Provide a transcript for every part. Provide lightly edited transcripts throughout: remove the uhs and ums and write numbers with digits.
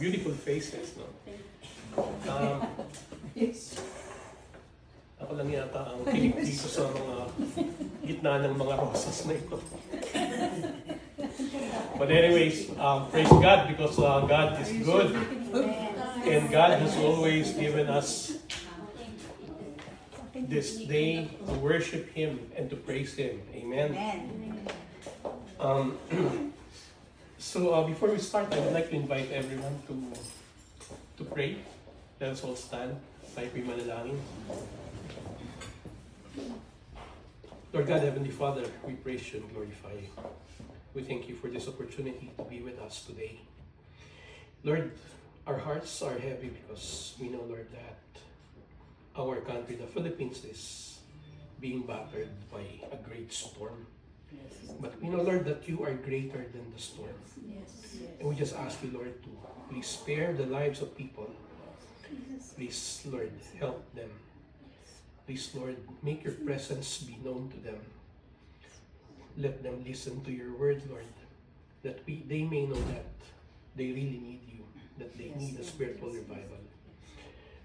beautiful faces, no? Ako lang yata ang kinig dito sa mga gitna ng mga rosas na ito. But anyways, praise God because God is good. And God has always given us this day to worship Him and to praise Him. Amen. So before we start, I would like to invite everyone to pray. Let us all stand. Tayo po'y manalangin. Lord God, Heavenly Father, we praise you and glorify you. We thank you for this opportunity to be with us today. Lord, our hearts are heavy because we know, Lord, that our country, the Philippines, is being battered by a great storm. But we know, Lord, that you are greater than the storm. And we just ask you, Lord, to please spare the lives of people. Please, Lord, help them. Please, Lord, make your presence be known to them. Let them listen to your word, Lord, that they may know that they really need you, that they need a spiritual revival.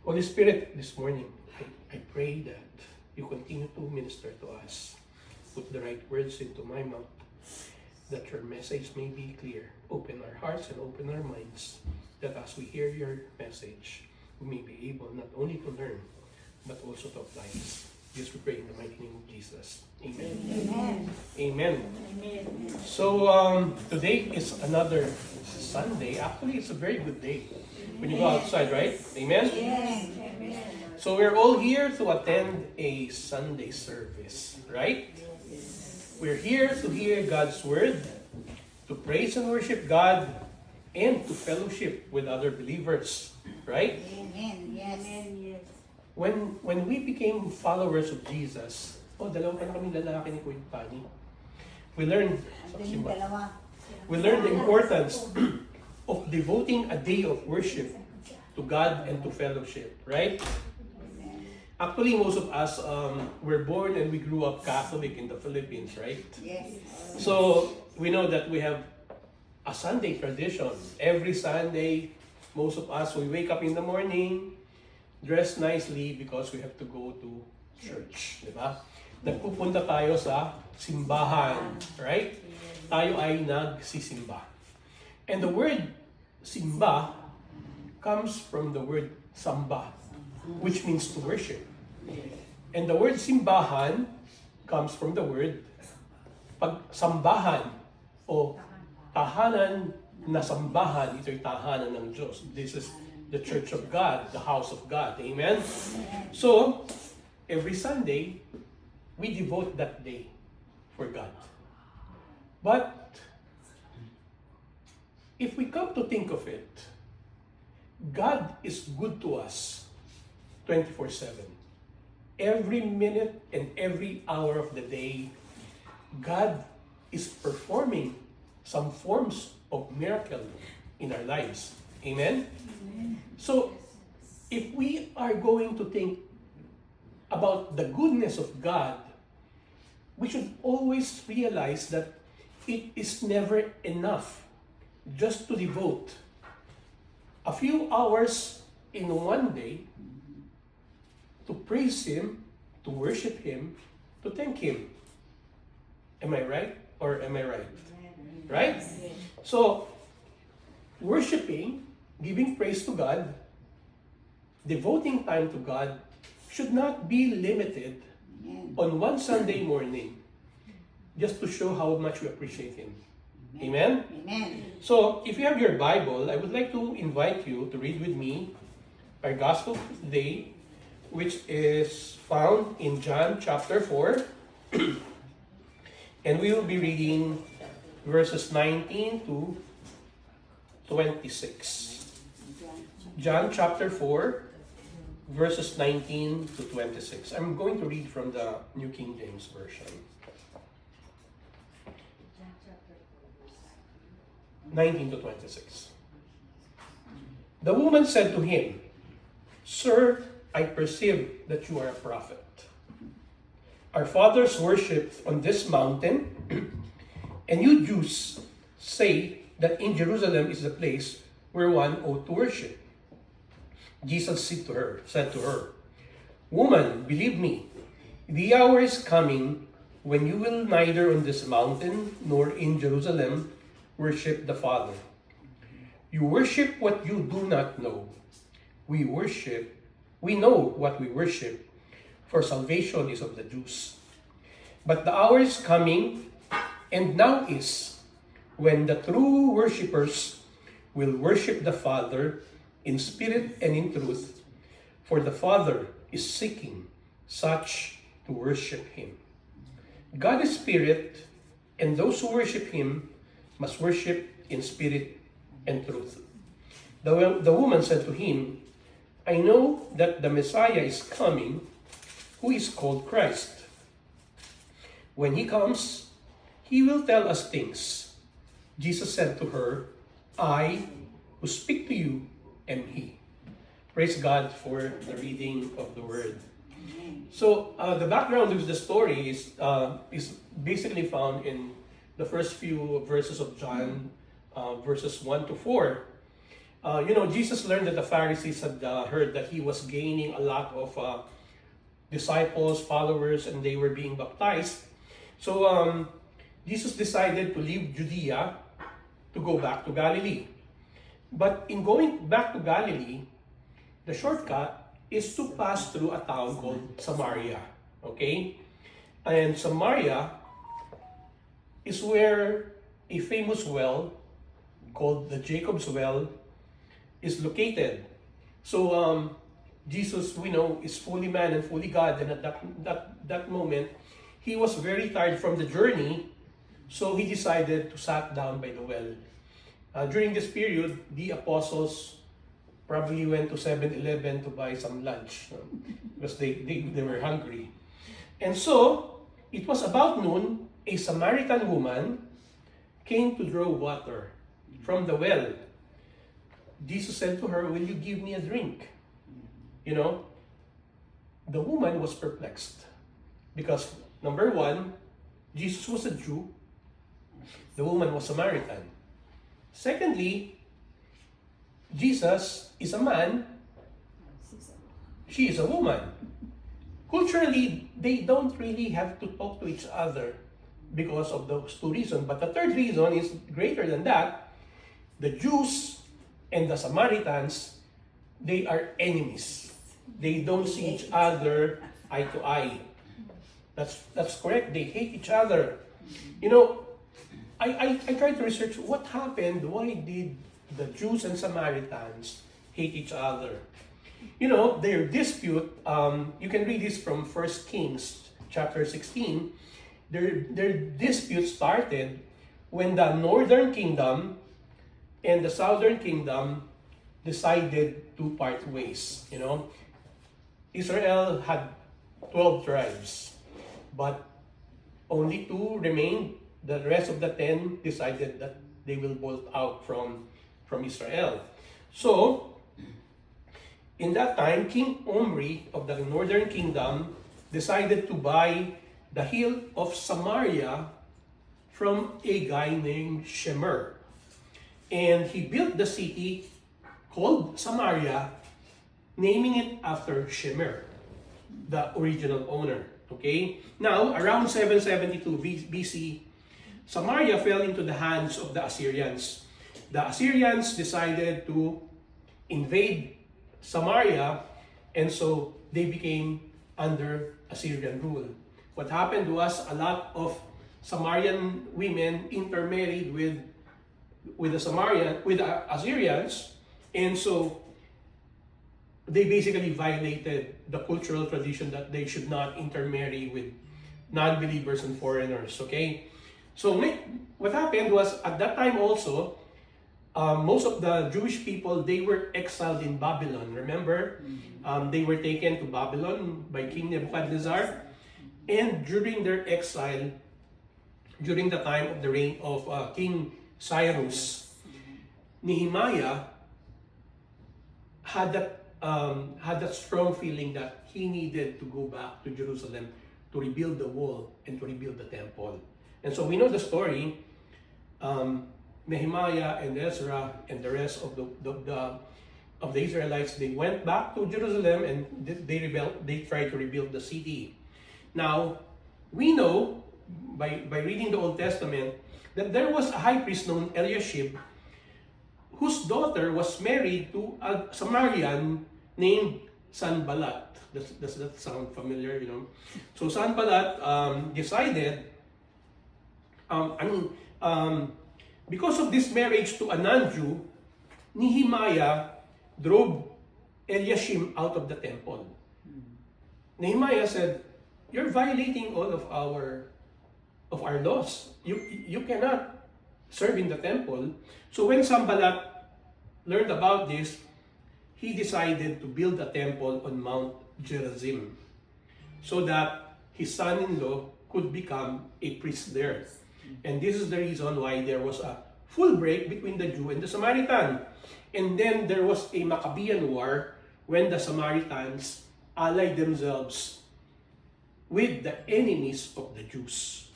Holy Spirit, this morning, I pray that you continue to minister to us. Put the right words into my mouth, that your message may be clear. Open our hearts and open our minds, that as we hear your message, we may be able not only to learn, but also to apply it. Yes, we pray in the mighty name of Jesus. Amen. Amen. Amen. Amen. So, today is another Sunday. Actually, it's a very good day when you go outside, right? Amen? Yes. So, we're all here to attend a Sunday service, right? We're here to hear God's Word, to praise and worship God, and to fellowship with other believers, right? Amen. Yes. Yes. When we became followers of Jesus, dalawa pa na kami lalaki ni Kuya Pani. We learned the importance of devoting a day of worship to God and to fellowship, right? Actually, most of us were born and we grew up Catholic in the Philippines, right? Yes. So, we know that we have a Sunday tradition. Every Sunday, most of us, we wake up in the morning, dress nicely because we have to go to church, di ba? Nagpupunta tayo sa simbahan, right? Tayo ay nagsisimba. And the word simba comes from the word samba, which means to worship. And the word simbahan comes from the word pagsambahan o tahanan na sambahan. Ito'y tahanan ng Diyos. This is the church of God, the house of God. Amen? So, every Sunday, we devote that day for God. But, if we come to think of it, God is good to us 24/7. Every minute and every hour of the day, God is performing some forms of miracle in our lives. Amen? So, if we are going to think about the goodness of God, we should always realize that it is never enough just to devote a few hours in one day to praise Him, to worship Him, to thank Him. Am I right? Or am I right? Right? So, worshiping, giving praise to God, devoting time to God should not be limited on one Sunday morning just to show how much we appreciate Him. Amen? Amen. So, if you have your Bible, I would like to invite you to read with me our Gospel today, which is found in John chapter 4. And we will be reading verses 19 to 26. John chapter 4, verses 19 to 26. I'm going to read from the New King James Version. 19 to 26. The woman said to him, "Sir, I perceive that you are a prophet. Our fathers worshipped on this mountain, and you Jews say that in Jerusalem is the place where one ought to worship. Jesus said to her, "Woman, believe me, the hour is coming when you will neither on this mountain nor in Jerusalem worship the Father. You worship what you do not know. We know what we worship, for salvation is of the Jews. But the hour is coming, and now is, when the true worshippers will worship the Father in spirit and in truth, for the Father is seeking such to worship Him. God is spirit, and those who worship Him must worship in spirit and truth." The woman said to him, "I know that the Messiah is coming, who is called Christ. When He comes, He will tell us things." Jesus said to her, "I who speak to you am He." Praise God for the reading of the Word. So the background of the story is basically found in the first few verses of John, verses 1 to 4. Jesus learned that the Pharisees had heard that He was gaining a lot of disciples, followers, and they were being baptized. So Jesus decided to leave Judea to go back to Galilee. But in going back to Galilee, the shortcut is to pass through a town called Samaria. Okay? And Samaria is where a famous well called the Jacob's Well is located. So Jesus, we know, is fully man and fully God, and at that moment, He was very tired from the journey, so He decided to sat down by the well. During this period, the apostles probably went to 7-Eleven to buy some lunch because they were hungry. And so, it was about noon, a Samaritan woman came to draw water from the well. Jesus said to her, "Will you give me a drink?" The woman was perplexed because, number one, Jesus was a Jew, the woman was Samaritan. Secondly, Jesus is a man, she is a woman. Culturally, they don't really have to talk to each other because of those two reasons. But the third reason is greater than that. The Jews and the Samaritans, they are enemies. They don't see each other eye to eye. That's correct. They hate each other. I tried to research what happened. Why did the Jews and Samaritans hate each other? Their dispute, you can read this from 1 Kings chapter 16. Their dispute started when the northern kingdom and the southern kingdom decided to part ways. Israel had 12 tribes, but only 2 remained. The rest of the 10 decided that they will bolt out from Israel. So, in that time, King Omri of the northern kingdom decided to buy the hill of Samaria from a guy named Shemer. And he built the city called Samaria, naming it after Shemer, the original owner. Okay? Now, around 772 BC, Samaria fell into the hands of the Assyrians. The Assyrians decided to invade Samaria, and so they became under Assyrian rule. What happened was a lot of Samarian women intermarried with the Assyrians, and so they basically violated the cultural tradition that they should not intermarry with non-believers and foreigners. Okay, so what happened was at that time also, most of the Jewish people, they were exiled in Babylon. Remember, they were taken to Babylon by King Nebuchadnezzar, and during their exile, during the time of the reign of King Cyrus, Nehemiah had that strong feeling that he needed to go back to Jerusalem to rebuild the wall and to rebuild the temple. And so we know the story. Nehemiah and Ezra and the rest of the Israelites, they went back to Jerusalem and they tried to rebuild the city. Now, we know by reading the Old Testament that there was a high priest named Eliashib whose daughter was married to a Samaritan named Sanballat. Does that sound familiar, So Sanballat decided, because of this marriage to a non-Jew, Nehemiah drove Eliashib out of the temple. Nehemiah said, "You're violating all of our laws. You cannot serve in the temple." So when Sanballat learned about this, he decided to build a temple on Mount Gerizim so that his son-in-law could become a priest there. And this is the reason why there was a full break between the Jew and the Samaritan. And then there was a Maccabean war when the Samaritans allied themselves with the enemies of the Jews.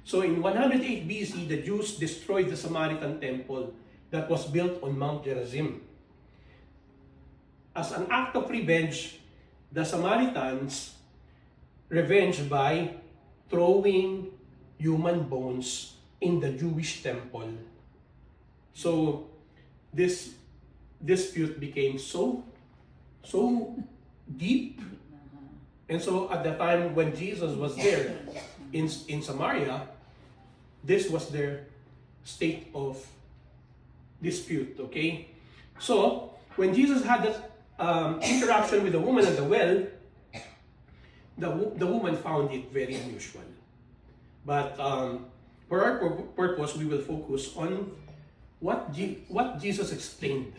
So in 108 BC, the Jews destroyed the Samaritan temple that was built on Mount Gerizim. As an act of revenge, the Samaritans revenged by throwing human bones in the Jewish temple. So this dispute became so deep. And so at the time when Jesus was there in Samaria, this was their state of dispute, okay? So when Jesus had that interaction with the woman at the well, the woman found it very unusual. But for our purpose, we will focus on what Jesus explained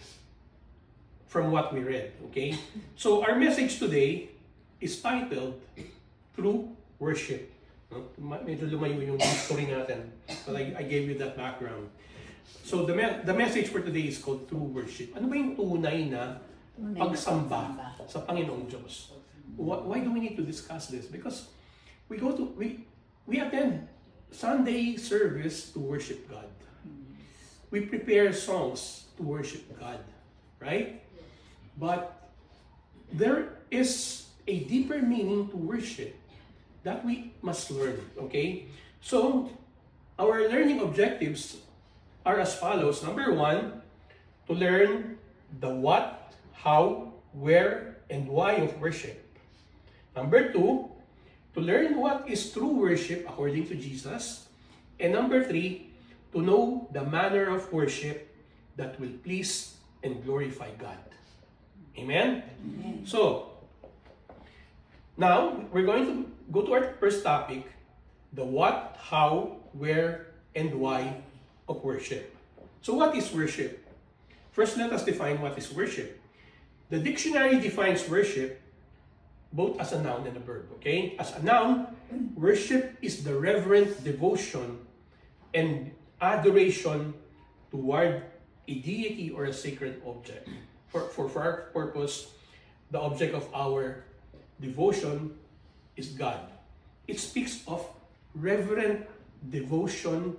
from what we read, okay? So our message today is titled True Worship. No? Medyo lumayo yung story natin, but I gave you that background. So the message for today is called True Worship. Ano ba yung tunay na pagsamba sa Panginoong Diyos? Why do we need to discuss this? Because we attend Sunday service to worship God. We prepare songs to worship God, right? But there is a deeper meaning to worship that we must learn, okay? So, our learning objectives are as follows. Number 1, to learn the what, how, where, and why of worship. Number 2, to learn what is true worship according to Jesus. And number 3, to know the manner of worship that will please and glorify God. Amen? Amen. So, now we're going to go to our first topic, the what, how, where, and why of worship. So what is worship? First, let us define what is worship. The dictionary defines worship both as a noun and a verb, okay? As a noun, worship is the reverent devotion and adoration toward a deity or a sacred object. For our purpose, the object of our devotion is God. It speaks of reverent devotion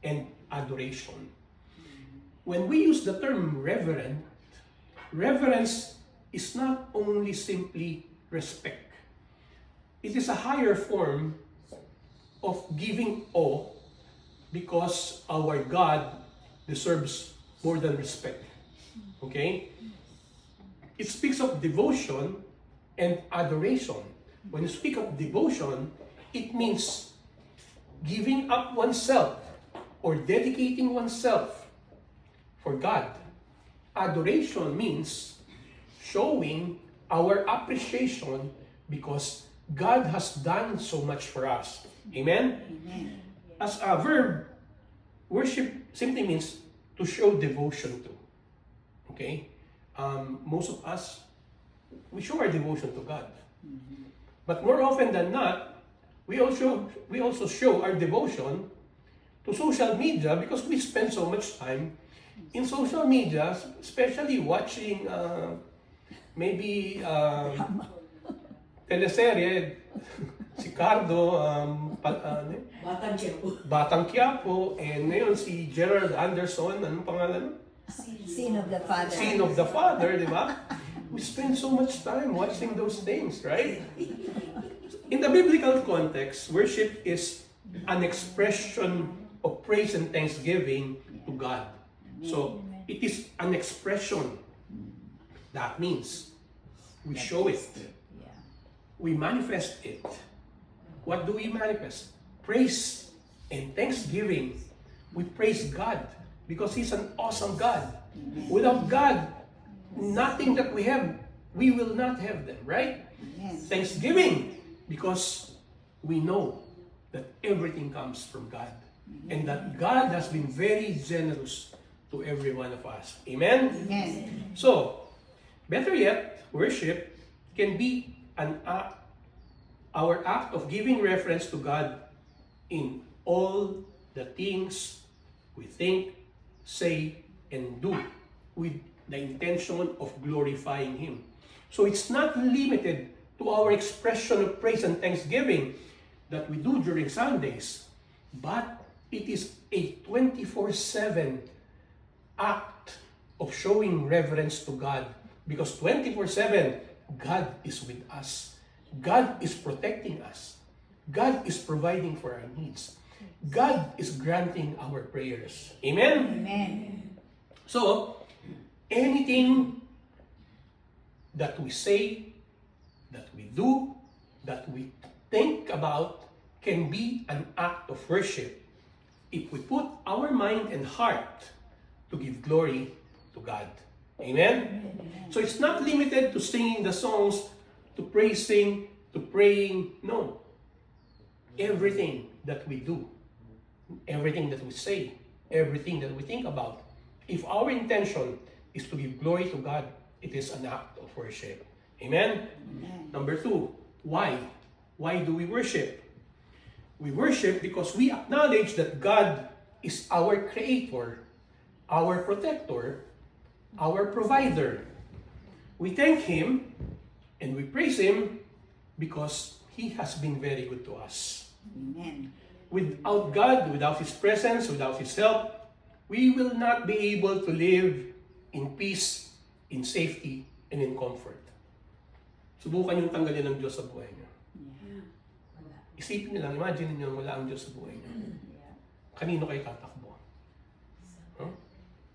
and adoration. When we use the term reverent, reverence is not only simply respect. It is a higher form of giving awe because our God deserves more than respect. Okay? It speaks of devotion and adoration. When you speak of devotion, it means giving up oneself or dedicating oneself for God. Adoration means showing our appreciation because God has done so much for us. Amen? Amen. As a verb, worship simply means to show devotion to. Okay? Most of us, we show our devotion to God. But more often than not, we also show our devotion to social media because we spend so much time in social media, especially watching maybe teleserye si Cardo, Batang Quiapo. Batang Quiapo, and ngayon si Gerald Anderson, anong pangalan? Sin of the Father. Sin of the Father, di ba? We spend so much time watching those things, right? In the biblical context, worship is an expression of praise and thanksgiving to God. So, it is an expression. That means we show it. Yeah. We manifest it. What do we manifest? Praise and thanksgiving. We praise God because He's an awesome God. Without God, nothing that we have, we will not have them, right? Yes. Thanksgiving because we know that everything comes from God and that God has been very generous to every one of us. Amen? Amen. So, better yet, worship can be our act of giving reference to God in all the things we think, say, and do with the intention of glorifying Him. So it's not limited to our expression of praise and thanksgiving that we do during Sundays, but it is a 24/7 act of showing reverence to God because 24/7 God is with us. God is protecting us. God is providing for our needs. God is granting our prayers. Amen? Amen. So, anything that we say, that we do, that we think about can be an act of worship if we put our mind and heart to give glory to God. Amen? So it's not limited to singing the songs, to praising, to praying. No. Everything that we do, everything that we say, everything that we think about, if our intention is to give glory to God, it is an act of worship. Amen? Amen. Number 2, why? Why do we worship? We worship because we acknowledge that God is our creator, our protector, our provider. We thank Him and we praise Him because He has been very good to us. Amen. Without God, without His presence, without His help, we will not be able to live in peace, in safety, and in comfort. Subukan yung tanggalin ng Diyos sa buhay niyo. Isipin niyo lang, imagine niyo wala ang Diyos sa buhay niyo. Kanino kayo tatakbo? Huh?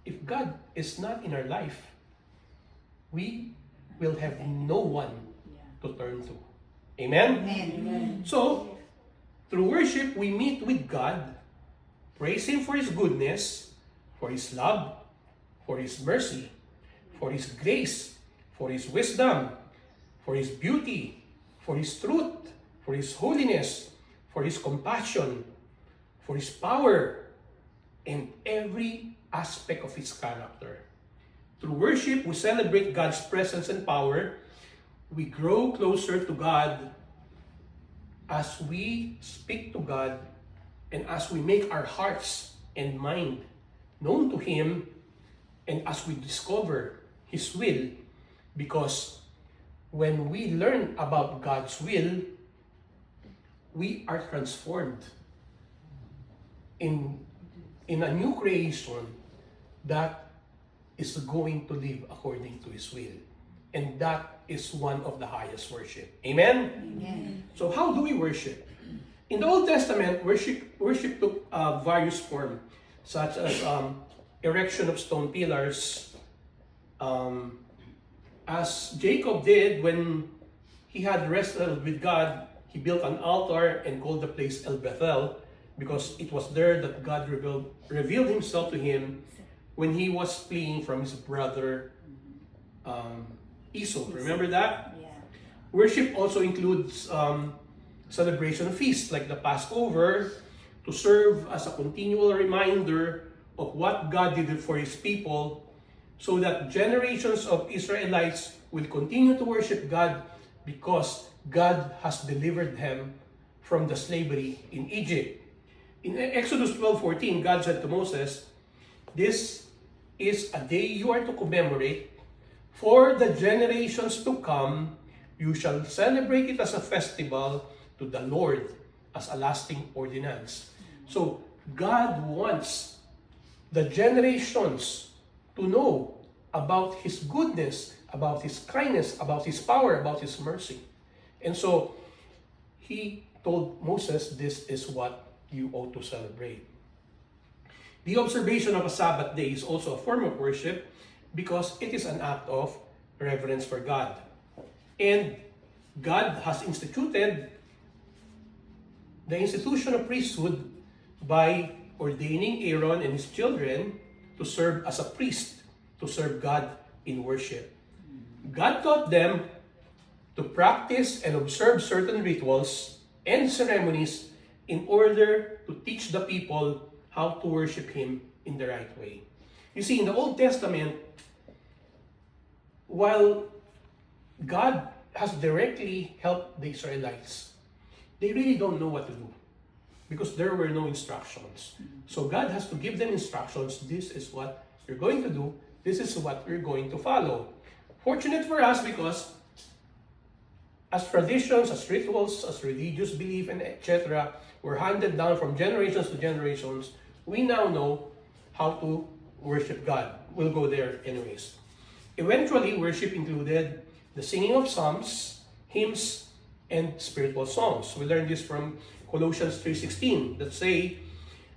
If God is not in our life, we will have no one to turn to. Amen? Amen. So, through worship, we meet with God, praise Him for His goodness, for His love, for His mercy, for His grace, for His wisdom, for His beauty, for His truth, for His holiness, for His compassion, for His power, and every aspect of His character. Through worship, we celebrate God's presence and power. We grow closer to God as we speak to God and as we make our hearts and mind known to Him and as we discover His will, because when we learn about God's will, we are transformed in a new creation that is going to live according to His will. And that is one of the highest worship. Amen? Amen. So how do we worship? In the Old Testament, worship took various forms, such as erection of stone pillars, as Jacob did when he had wrestled with God. He built an altar and called the place El Bethel because it was there that God revealed Himself to him when he was fleeing from his brother Esau. Remember that? Yeah. Worship also includes celebration of feasts like the Passover to serve as a continual reminder of what God did for His people, so that generations of Israelites will continue to worship God because God has delivered them from the slavery in Egypt. In Exodus 12:14, God said to Moses, "This is a day you are to commemorate. For the generations to come, you shall celebrate it as a festival to the Lord as a lasting ordinance. So God wants the generations to know about His goodness, about His kindness, about His power, about His mercy. And so He told Moses, this is what you ought to celebrate. The observation of a Sabbath day is also a form of worship because it is an act of reverence for God. And God has instituted the institution of priesthood by ordaining Aaron and his children to serve as a priest, to serve God in worship. God taught them to practice and observe certain rituals and ceremonies in order to teach the people how to worship Him in the right way. You see, in the Old Testament, while God has directly helped the Israelites, they really don't know what to do because there were no instructions. So God has to give them instructions. This is what you're going to do. This is what we're going to follow. Fortunate for us because as traditions, as rituals, as religious belief, and etc. were handed down from generations to generations, we now know how to worship God. We'll go there anyways. Eventually, worship included the singing of psalms, hymns, and spiritual songs. We learned this from Colossians 3:16 that say,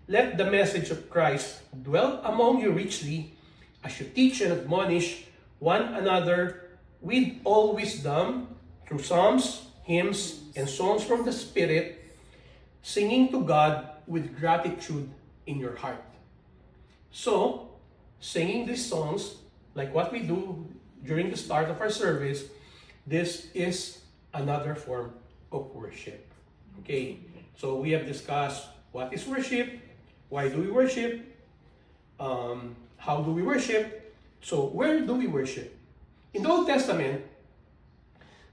"Let the message of Christ dwell among you richly as you teach and admonish one another with all wisdom through psalms, hymns, and songs from the Spirit, singing to God with gratitude in your heart." So, singing these songs, like what we do during the start of our service, this is another form of worship. Okay, so we have discussed what is worship, why do we worship, how do we worship, so where do we worship? In the Old Testament,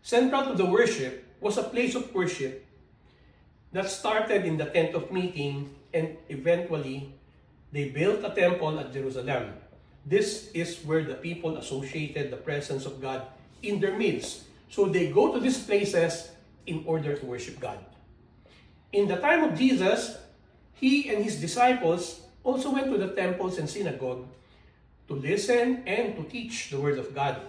central to the worship was a place of worship that started in the tent of meeting and eventually they built a temple at Jerusalem. This is where the people associated the presence of God in their midst. So they go to these places in order to worship God. In the time of Jesus, He and His disciples also went to the temples and synagogue to listen and to teach the Word of God.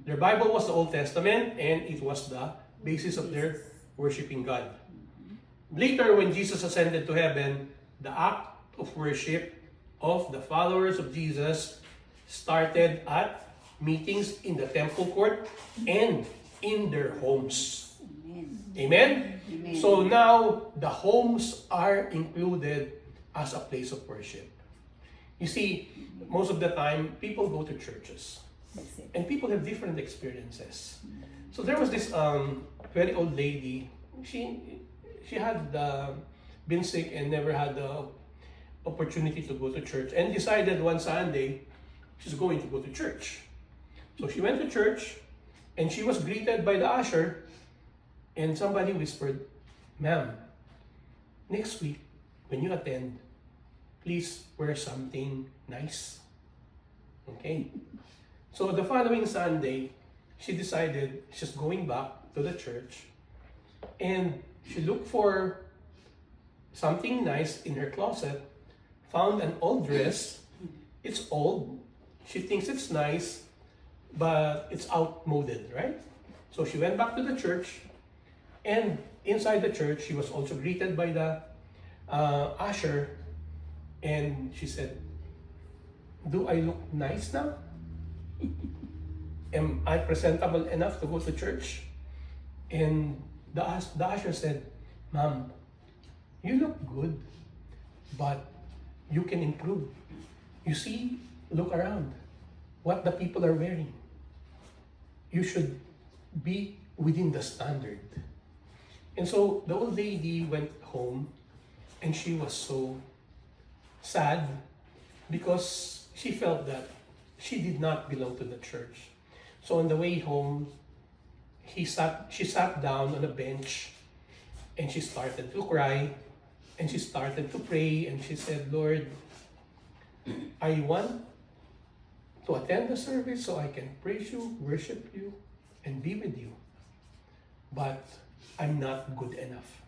Their Bible was the Old Testament and it was the basis of their worshiping God. Later, when Jesus ascended to heaven, the act of worship of the followers of Jesus started at meetings in the temple court and in their homes. Amen? Amen. So now, the homes are included as a place of worship. You see, most of the time, people go to churches. That's it. And people have different experiences. So there was this very old lady. She had been sick and never had the opportunity to go to church and decided one Sunday she's going to go to church. So she went to church and she was greeted by the usher and somebody whispered, "Ma'am, next week when you attend, please wear something nice." Okay? So the following Sunday, she decided she's going back to the church and she looked for something nice in her closet, found an old dress. It's old. She thinks it's nice, but it's outmoded, right? So she went back to the church and inside the church, she was also greeted by the usher and she said, "Do I look nice now? Am I presentable enough to go to church?" And the usher said, "Ma'am, you look good, but you can improve. You see, look around, what the people are wearing. You should be within the standard." And so the old lady went home and she was so sad because she felt that she did not belong to the church. So on the way home, she sat down on a bench and she started to cry and she started to pray and she said, "Lord, I want to attend the service so I can praise you, worship you, and be with you. But I'm not good enough.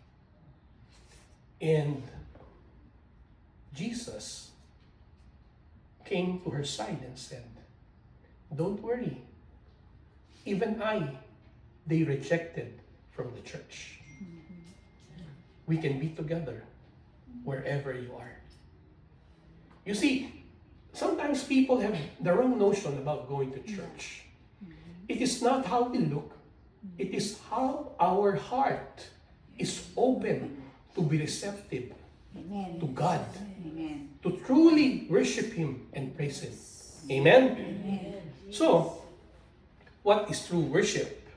And Jesus came to her side and said, don't worry. Even they rejected from the church. We can be together wherever you are. You see, sometimes people have the wrong notion about going to church. It is not how we look. It is how our heart is open to be receptive Amen. to God, Amen. to truly worship Him and praise Him. Amen? Amen. So, what is true worship?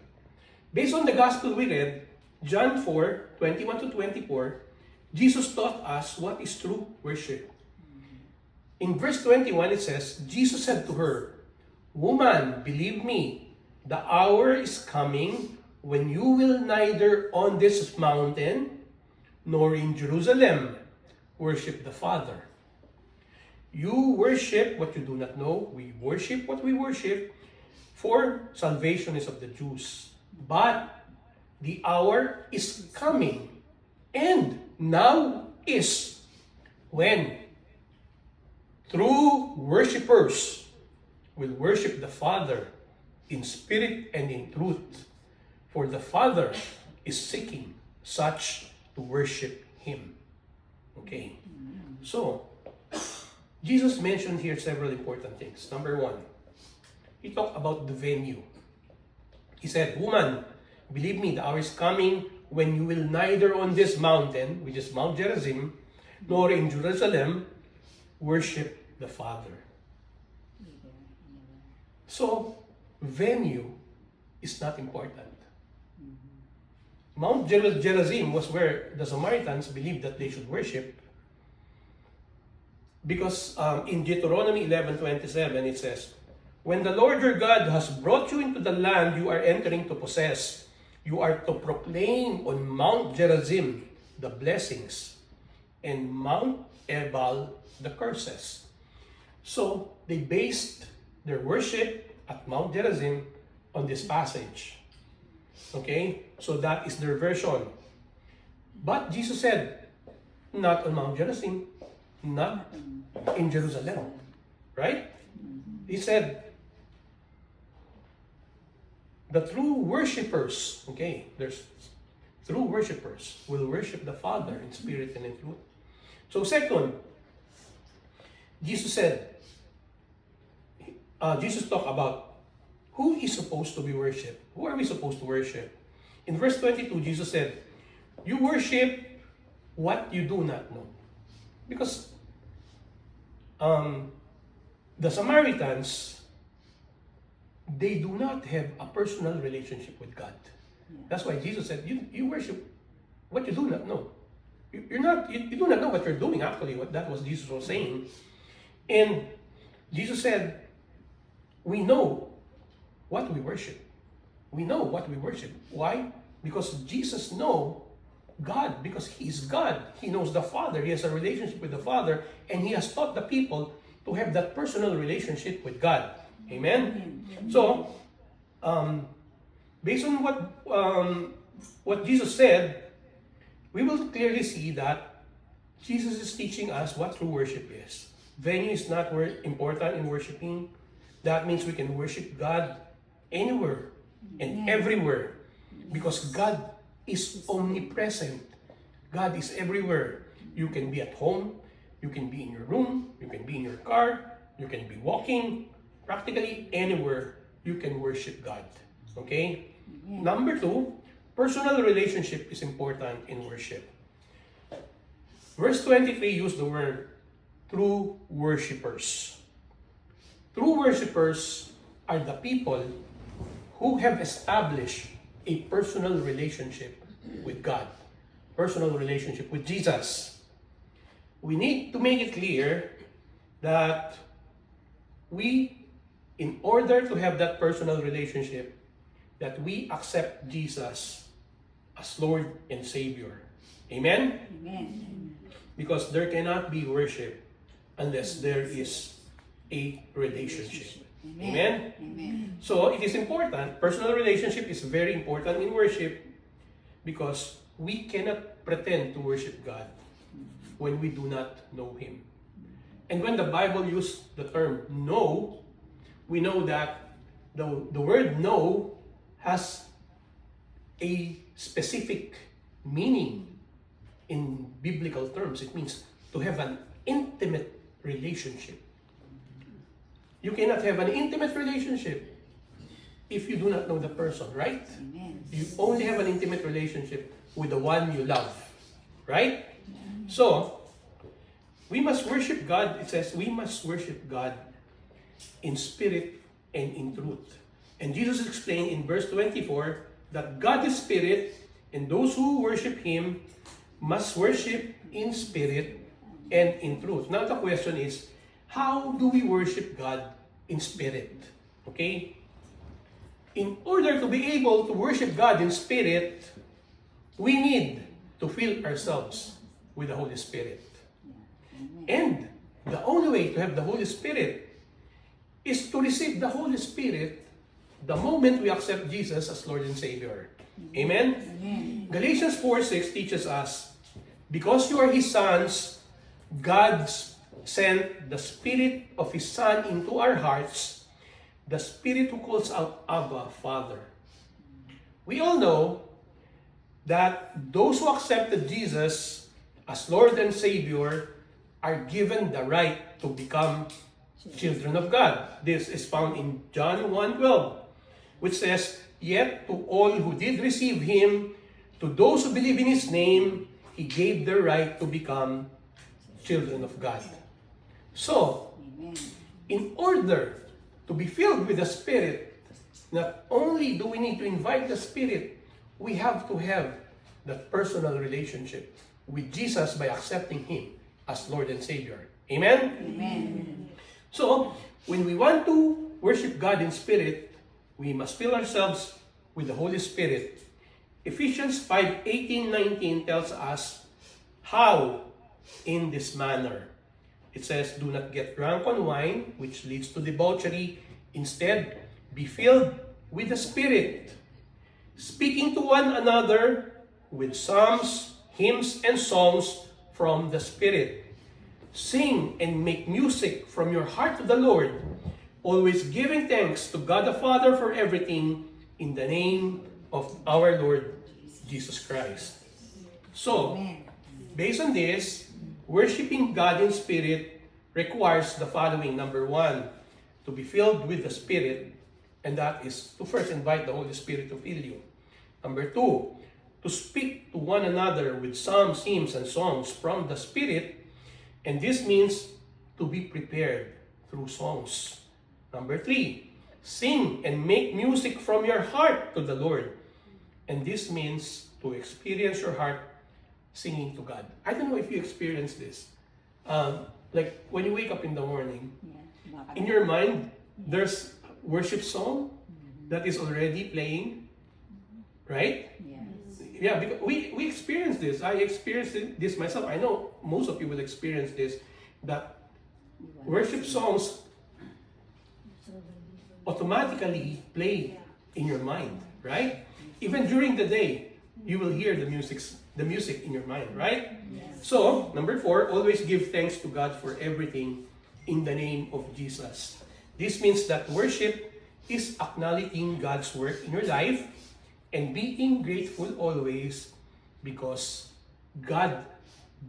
Based on the gospel we read, John 4:21-24, Jesus taught us what is true worship. In verse 21, it says, Jesus said to her, Woman, believe me, the hour is coming when you will neither on this mountain nor in Jerusalem worship the Father. You worship what you do not know. We worship what we worship, for salvation is of the Jews. But the hour is coming, and now is, when true worshipers will worship the Father in spirit and in truth. For the Father is seeking such to worship Him. Okay. So, Jesus mentioned here several important things. Number one, He talked about the venue. He said, Woman, believe me, the hour is coming when you will neither on this mountain, which is Mount Gerizim, nor in Jerusalem, worship the Father. So, venue is not important. Mount Gerizim was where the Samaritans believed that they should worship, because in Deuteronomy 11:27 it says, when the Lord your God has brought you into the land you are entering to possess, you are to proclaim on Mount Gerizim the blessings, and Mount Ebal the curses. So they based their worship at Mount Gerizim on this passage. Okay? So that is their version. But Jesus said, not on Mount Gerizim, not in Jerusalem. Right? He said, the true worshipers, okay, there's true worshipers will worship the Father in spirit and in truth. So second, Jesus said, Jesus talked about who is supposed to be worshipped. Who are we supposed to worship? In verse 22, Jesus said, you worship what you do not know. Because the Samaritans, they do not have a personal relationship with God. That's why Jesus said, you worship what you do not know. You do not know what you're doing, actually. That was Jesus was saying. And Jesus said, we know what we worship. We know what we worship. Why? Because Jesus knows God, because He is God. He knows the Father. He has a relationship with the Father, and He has taught the people to have that personal relationship with God. Amen? So, based on what Jesus said, we will clearly see that Jesus is teaching us what true worship is. Venue is not important in worshiping. That means we can worship God anywhere and everywhere, because God is omnipresent. God is everywhere. You can be at home, you can be in your room, you can be in your car, you can be walking, practically anywhere you can worship God. Okay? Number two, personal relationship is important in worship. Verse 23 used the word true worshipers. True worshipers are the people who have established a personal relationship with God, personal relationship with Jesus. We need to make it clear that we, in order to have that personal relationship, that we accept Jesus as Lord and Savior. Amen? Amen. Because there cannot be worship unless there is a relationship. Amen? Amen. So it is important. Personal relationship is very important in worship, because we cannot pretend to worship God when we do not know Him. And when the Bible used the term know, we know that the word know has a specific meaning in biblical terms. It means to have an intimate relationship. You cannot have an intimate relationship if you do not know the person, right? Amen. You only have an intimate relationship with the one you love, right? So, we must worship God. It says we must worship God in spirit and in truth. And Jesus explained in verse 24 that God is spirit, and those who worship Him must worship in spirit and in truth. Now the question is, how do we worship God in spirit? Okay? In order to be able to worship God in spirit, we need to fill ourselves with the Holy Spirit. And the only way to have the Holy Spirit is to receive the Holy Spirit the moment we accept Jesus as Lord and Savior. Amen? Amen. Galatians 4:6 teaches us, because you are His sons, God sent the Spirit of His Son into our hearts, the Spirit who calls out, Abba, Father. We all know that those who accepted Jesus as Lord and Savior are given the right to become children of God. This is found in John 1:12, which says, yet to all who did receive Him, to those who believe in His name, He gave the right to become children of God. So, Amen. in order to be filled with the Spirit, not only do we need to invite the Spirit, we have to have that personal relationship with Jesus by accepting Him as Lord and Savior. Amen? Amen. So, when we want to worship God in spirit, we must fill ourselves with the Holy Spirit. Ephesians 5:18-19 tells us how in this manner. It says, do not get drunk on wine, which leads to debauchery. Instead, be filled with the Spirit, speaking to one another with psalms, hymns, and songs from the Spirit. Sing and make music from your heart to the Lord, always giving thanks to God the Father for everything in the name of our Lord Jesus Christ. So, Amen. based on this, worshiping God in spirit requires the following. Number one, to be filled with the Spirit, and that is to first invite the Holy Spirit to fill you. Number two, to speak to one another with psalms, hymns, and songs from the Spirit, and this means to be prepared through songs. Number three, sing and make music from your heart to the Lord, and this means to experience your heart singing to God. I don't know if you experience this. Like when you wake up in the morning, Yeah. in your mind, there's worship song that is already playing, right? Yes. Yeah, because we experience this. I experienced this myself. I know most of you will experience this, that worship songs automatically play in your mind, right? Even during the day, you will hear the music in your mind, right? So, number four, always give thanks to God for everything in the name of Jesus. This means that worship is acknowledging God's work in your life and being grateful always because God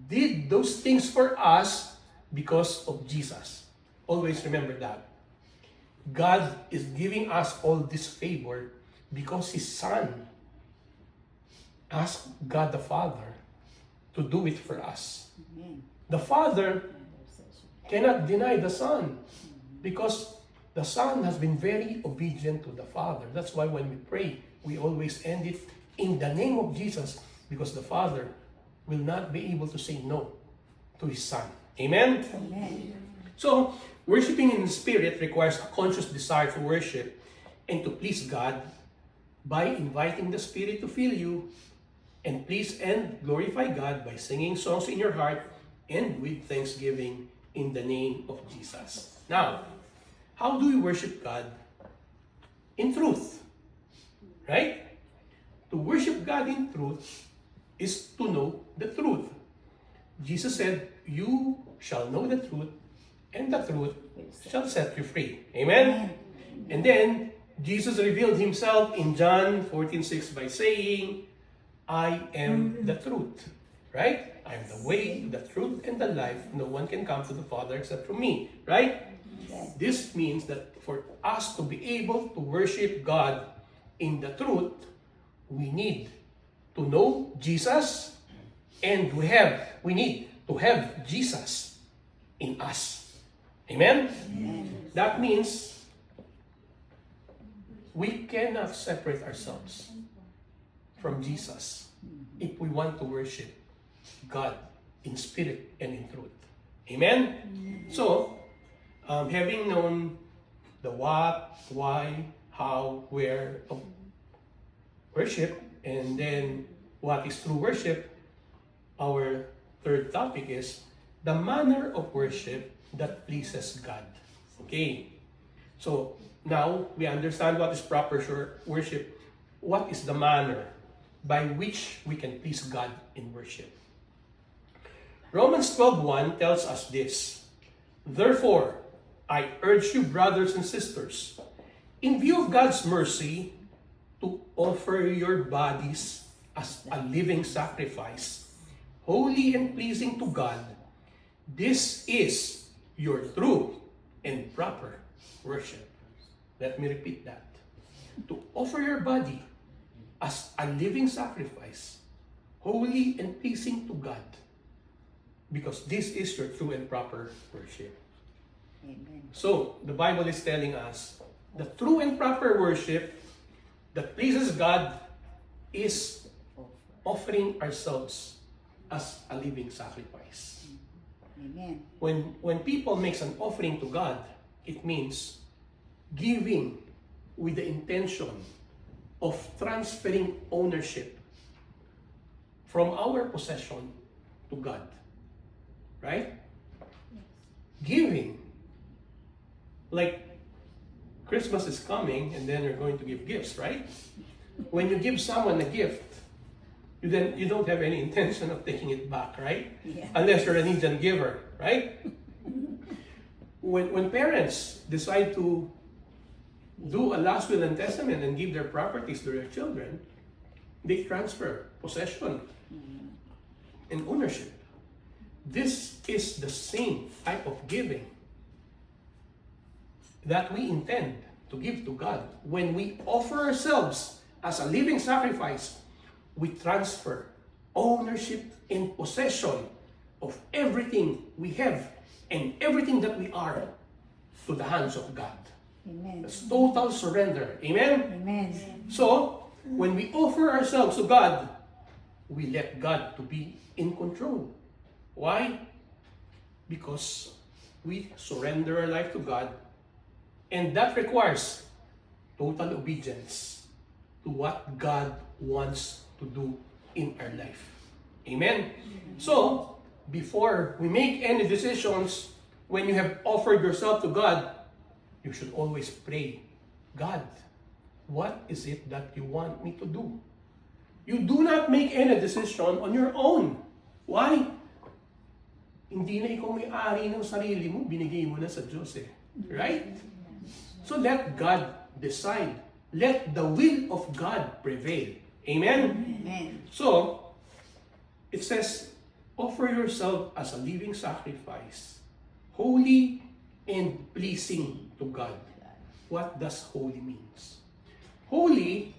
did those things for us because of Jesus. Always remember that. God is giving us all this favor because His Son asked God the Father to do it for us. Amen. The Father cannot deny the Son because the Son has been very obedient to the Father. That's why when we pray, we always end it in the name of Jesus because the Father will not be able to say no to His Son. Amen? Amen. So, worshiping in the Spirit requires a conscious desire to worship and to please God by inviting the Spirit to fill you, and please and glorify God by singing songs in your heart and with thanksgiving in the name of Jesus. Now, how do we worship God in truth? Right? To worship God in truth is to know the truth. Jesus said, "You shall know the truth, and the truth shall set you free." Amen? And then, Jesus revealed himself in John 14:6 by saying, "I am the truth." Right? I am the way, the truth, and the life. No one can come to the Father except from me. Right? This means that for us to be able to worship God in the truth, we need to know Jesus, and we need to have Jesus in us. Amen? That means we cannot separate ourselves from Jesus if we want to worship God in spirit and in truth. Amen? So, having known the what, why, how, where of worship, and then what is true worship, our third topic is the manner of worship that pleases God. Okay, so now we understand what is proper worship. What is the manner by which we can please God in worship? Romans 12:1 tells us this: "Therefore, I urge you, brothers and sisters, in view of God's mercy, to offer your bodies as a living sacrifice, holy and pleasing to God. This is your true and proper worship." Let me repeat that. To offer your body as a living sacrifice, holy and pleasing to God, because this is your true and proper worship. Amen. So, the Bible is telling us the true and proper worship that pleases God is offering ourselves as a living sacrifice. Amen. When people makes an offering to God, it means giving with the intention of transferring ownership from our possession to God. Right? Giving. Like Christmas is coming and then you're going to give gifts, right? When you give someone a gift, you don't have any intention of taking it back, right? Yeah. Unless you're an instant giver, right? When parents decide to do a last will and testament and give their properties to their children, they transfer possession and ownership. This is the same type of giving that we intend to give to God. When we offer ourselves as a living sacrifice, we transfer ownership and possession of everything we have and everything that we are to the hands of God. Amen. It's total surrender. Amen? Amen. So, when we offer ourselves to God, we let God to be in control. Why? Because we surrender our life to God, and that requires total obedience to what God wants to do in our life. Amen? So, before we make any decisions, when you have offered yourself to God, you should always pray, "God, what is it that you want me to do?" You do not make any decision on your own. Why? Hindi na ikaw may-ari ng sarili mo, binigay mo na sa Diyos eh. Right? So let God decide. Let the will of God prevail. Amen? Amen. So, it says, offer yourself as a living sacrifice, holy and pleasing to God. What does holy means? Holy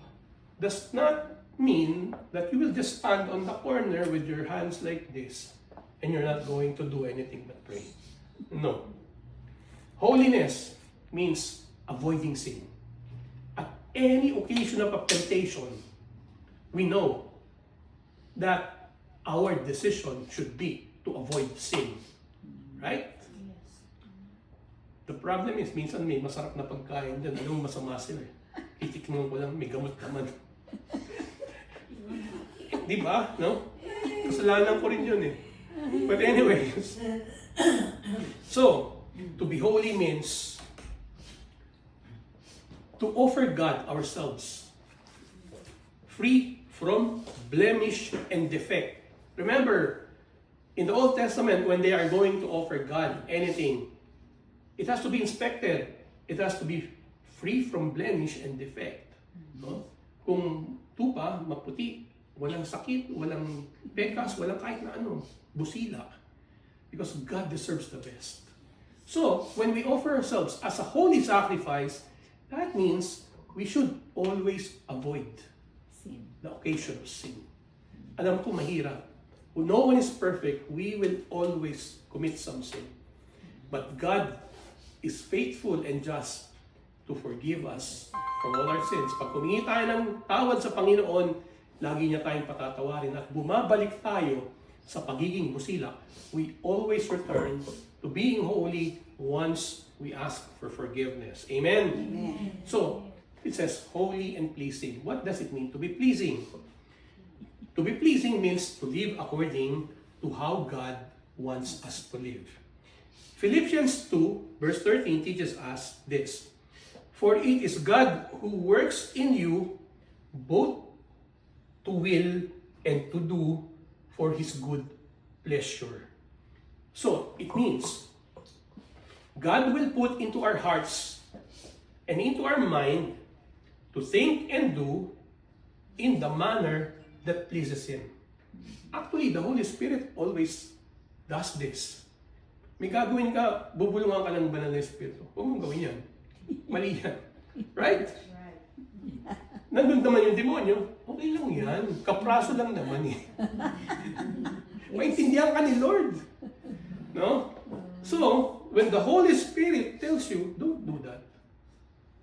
does not mean that you will just stand on the corner with your hands like this and you're not going to do anything but pray. No. Holiness means avoiding sin. At any occasion of temptation, we know that our decision should be to avoid sin. Right? The problem is, minsan may masarap na pagkain dyan. Anong masama sila eh. Titikman ko lang, may gamot naman. Di ba? No? Kasalanan ko rin yun eh. But anyways. So, to be holy means to offer God ourselves free from blemish and defect. Remember, in the Old Testament, when they are going to offer God anything, it has to be inspected. It has to be free from blemish and defect. No? Kung tupa, maputi, walang sakit, walang pekas, walang kahit na ano, busila. Because God deserves the best. So, when we offer ourselves as a holy sacrifice, that means we should always avoid Sin. the occasion of sin. Alam ko mahirap. When no one is perfect, we will always commit some sin. But God is faithful and just to forgive us from all our sins. Pag humingi tayo ng tawad sa Panginoon, lagi niya tayong patatawarin at bumabalik tayo sa pagiging busila. We always return to being holy once we ask for forgiveness. Amen? Amen. So, it says holy and pleasing. What does it mean to be pleasing? To be pleasing means to live according to how God wants us to live. Philippians 2 verse 13 teaches us this. For it is God who works in you both to will and to do for His good pleasure. So, it means God will put into our hearts and into our mind to think and do in the manner that pleases Him. Actually, the Holy Spirit always does this. May gagawin ka, bubulungan ka ng banal na Espiritu. Huwag mong gawin yan. Mali yan. Right? Nandun naman yung demonyo. Okay lang yan. Kapraso lang naman eh. Maintindihan ka ni Lord. No? So, when the Holy Spirit tells you, don't do that.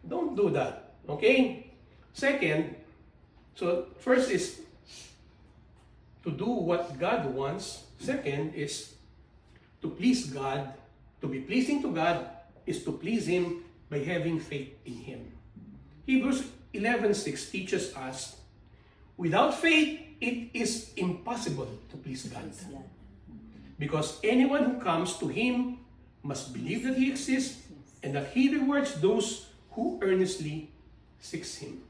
Don't do that. Okay? Second, so first is to do what God wants. Second is to please God. To be pleasing to God is to please Him by having faith in Him. Hebrews 11:6 teaches us, without faith, it is impossible to please God. Because anyone who comes to Him must believe that He exists and that He rewards those who earnestly seeks Him.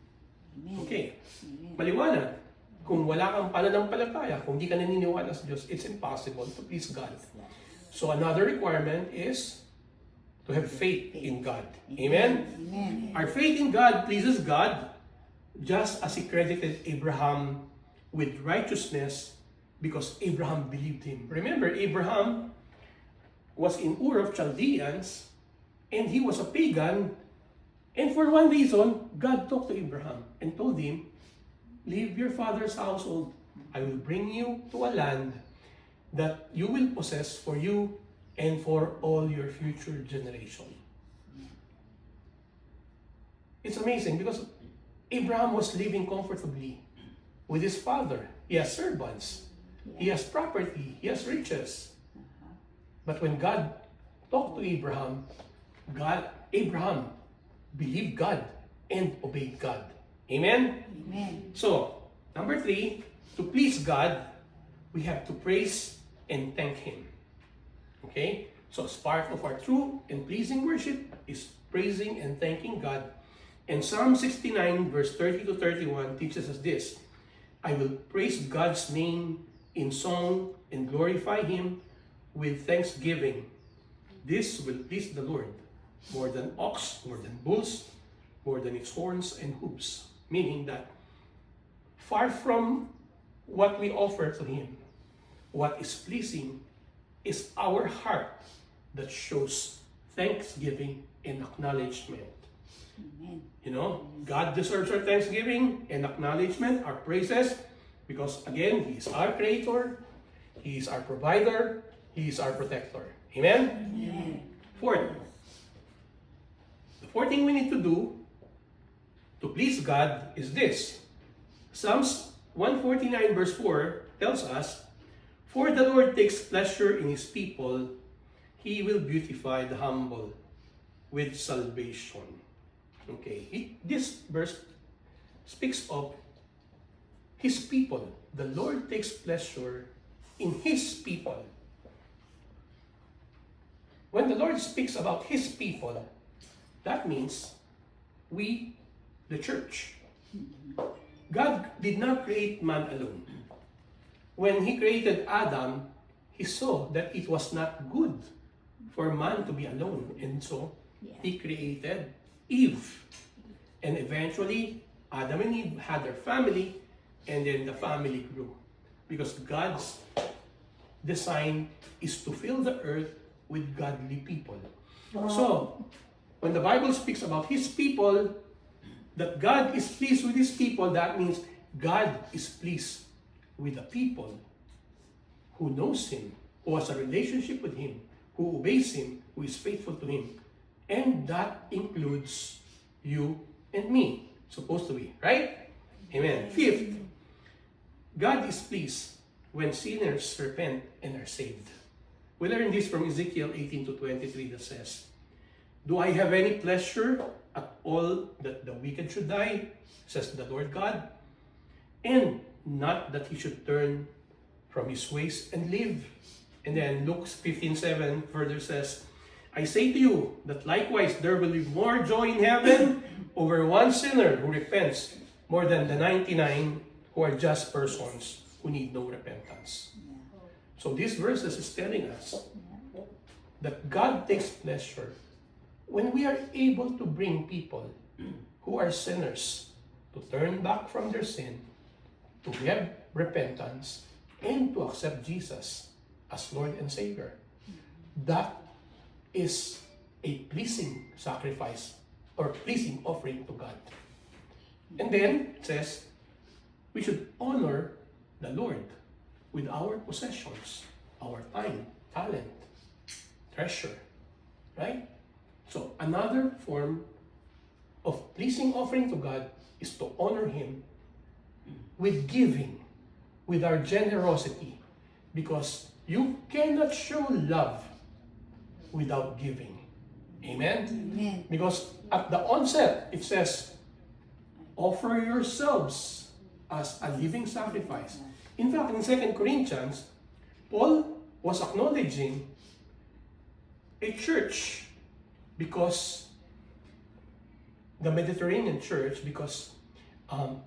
Amen. Okay, Amen. maliwanag. Kung wala kang pananampalataya, kung di ka naniniwala sa Diyos, it's impossible to please God. So another requirement is to have faith in God. Amen? Amen. Our faith in God pleases God just as He credited Abraham with righteousness because Abraham believed Him. Remember, Abraham was in Ur of Chaldeans and he was a pagan, and for one reason, God talked to Abraham and told him, leave your father's household. I will bring you to a land that you will possess for you and for all your future generation. It's amazing because Abraham was living comfortably with his father. He has servants. He has property. He has riches. But when God talked to Abraham, Abraham believed God and obeyed God. Amen? Amen. So, number 3, to please God, we have to praise and thank Him. Okay? So, as part of our true and pleasing worship is praising and thanking God. And Psalm 69 verse 30 to 31 teaches us this. I will praise God's name in song and glorify Him with thanksgiving. This will please the Lord more than ox, more than bulls, more than its horns and hooves. Meaning that far from what we offer to Him, what is pleasing is our heart that shows thanksgiving and acknowledgement. Amen. You know, God deserves our thanksgiving and acknowledgement, our praises, because again, He is our Creator, He is our Provider, He is our Protector. Amen? Amen. Fourth, the fourth thing we need to do to please God is this. Psalms 149 verse 4 tells us, for the Lord takes pleasure in His people, He will beautify the humble with salvation. Okay, this verse speaks of His people. The Lord takes pleasure in His people. When the Lord speaks about His people, that means we, the church. God did not create man alone. When He created Adam, He saw that it was not good for man to be alone. And so, He created Eve. And eventually, Adam and Eve had their family, and then the family grew. Because God's design is to fill the earth with godly people. So, when the Bible speaks about His people, that God is pleased with His people, that means God is pleased with the people who knows Him, who has a relationship with Him, who obeys Him, who is faithful to Him. And that includes you and me. Supposed to be, right? Amen. Fifth, God is pleased when sinners repent and are saved. We learn this from Ezekiel 18-23 that says, "Do I have any pleasure at all that the wicked should die, says the Lord God, and not that he should turn from his ways and live?" And then Luke 15:7 further says, "I say to you that likewise there will be more joy in heaven over one sinner who repents more than the 99 who are just persons who need no repentance." So these verses is telling us that God takes pleasure when we are able to bring people who are sinners to turn back from their sin, to have repentance, and to accept Jesus as Lord and Savior. That is a pleasing sacrifice or pleasing offering to God. And then it says, we should honor the Lord with our possessions, our time, talent, treasure, right? So another form of pleasing offering to God is to honor Him with giving, with our generosity, because you cannot show love without giving. Amen? Amen. Because at the onset, it says, offer yourselves as a living sacrifice. In fact, in 2 Corinthians, Paul was acknowledging a church because the Mediterranean church, because Paul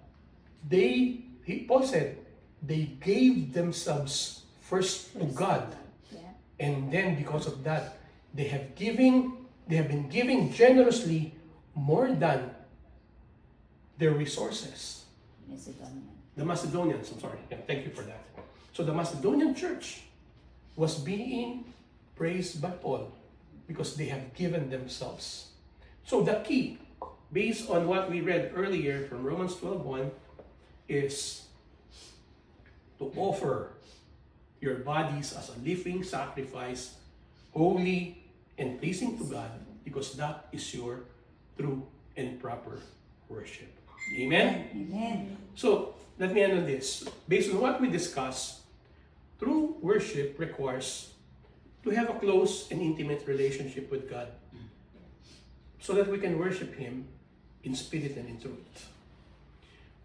said, they gave themselves first to God. And then because of that, they have been giving generously more than their resources. The Macedonians, I'm sorry. Yeah, thank you for that. So the Macedonian church was being praised by Paul because they have given themselves. So the key, based on what we read earlier from Romans 12:1, is to offer your bodies as a living sacrifice, holy and pleasing to God, because that is your true and proper worship. Amen? Amen. So, let me end on this. Based on what we discussed, true worship requires to have a close and intimate relationship with God so that we can worship Him in spirit and in truth.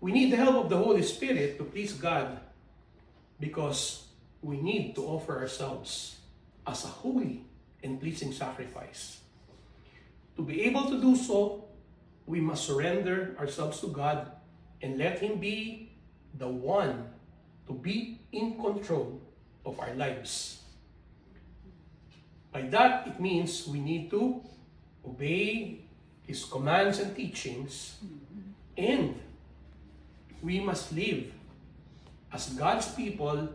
We need the help of the Holy Spirit to please God because we need to offer ourselves as a holy and pleasing sacrifice. To be able to do so, we must surrender ourselves to God and let Him be the one to be in control of our lives. By that, it means we need to obey His commands and teachings, and we must live as God's people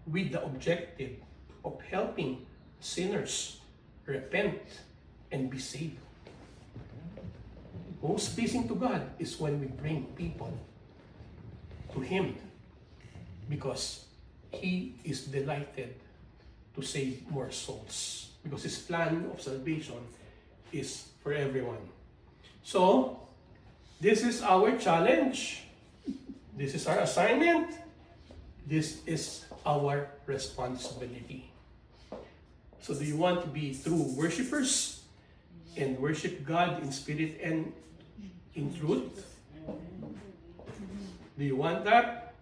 with the objective of helping sinners repent and be saved. Most pleasing to God is when we bring people to Him because He is delighted to save more souls, because His plan of salvation is for everyone. So, this is our challenge. This is our assignment. This is our responsibility. So do you want to be true worshipers and worship God in spirit and in truth? Do you want that?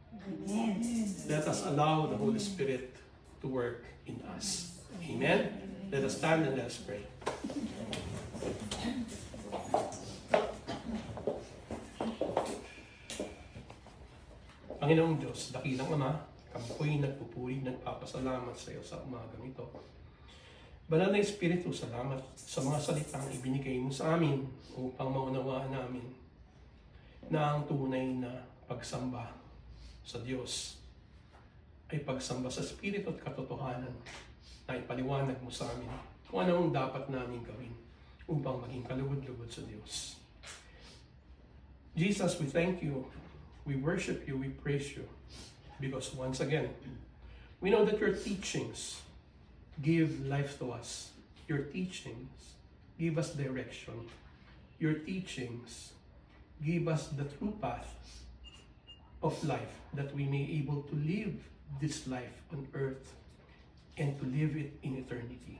Amen. Let us allow the Holy Spirit to work in us. Amen? Let us stand and let us pray. Panginoong Diyos, dakilang Ama, kami po'y nagpupuri, nagpapasalamat sa iyo sa umagang ito. Banal na Espiritu, salamat sa mga salitang ibinigay mo sa amin upang maunawaan namin na ang tunay na pagsamba sa Diyos ay pagsamba sa Espiritu at katotohanan na ipaliwanag mo sa amin kung ano ang dapat namin gawin upang maging kalugod-lugod sa Diyos. Jesus, we thank you, we worship you, we praise you, because once again, we know that your teachings give life to us. Your teachings give us direction. Your teachings give us the true path of life that we may able to live this life on earth and to live it in eternity.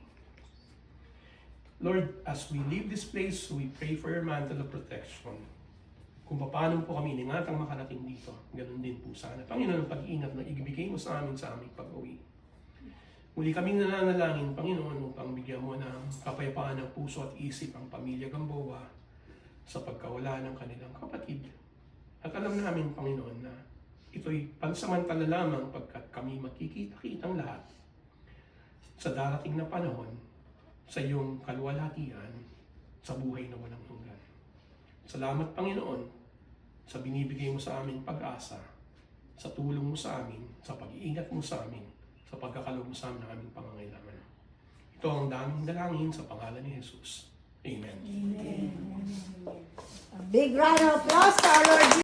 Lord, as we leave this place, we pray for your mantle of protection. Kung paano po kami inangatang makarating dito, ganun din po sana. Panginoon, ang pag-iingat na ibigay mo sa amin sa aming pag-uwi. Muli kami nananalangin, Panginoon, upang bigyan mo ng kapayapaan ng puso at isip ang pamilya Gamboa sa pagkawala ng kanilang kapatid. At alam namin, Panginoon, na ito'y pansamantala lamang pagkat kami magkikita-kitang lahat sa darating na panahon sa iyong kaluwalhatian sa buhay na walang hanggan. Salamat, Panginoon, sa binibigay mo sa amin pag-asa, sa tulong mo sa amin, sa pag-iingat mo sa amin, sa pagkakaloob mo sa amin ng aming pangangailangan. Ito ang daming dalangin sa pangalan ni Jesus. Amen. A big round of applause to our Lord Jesus.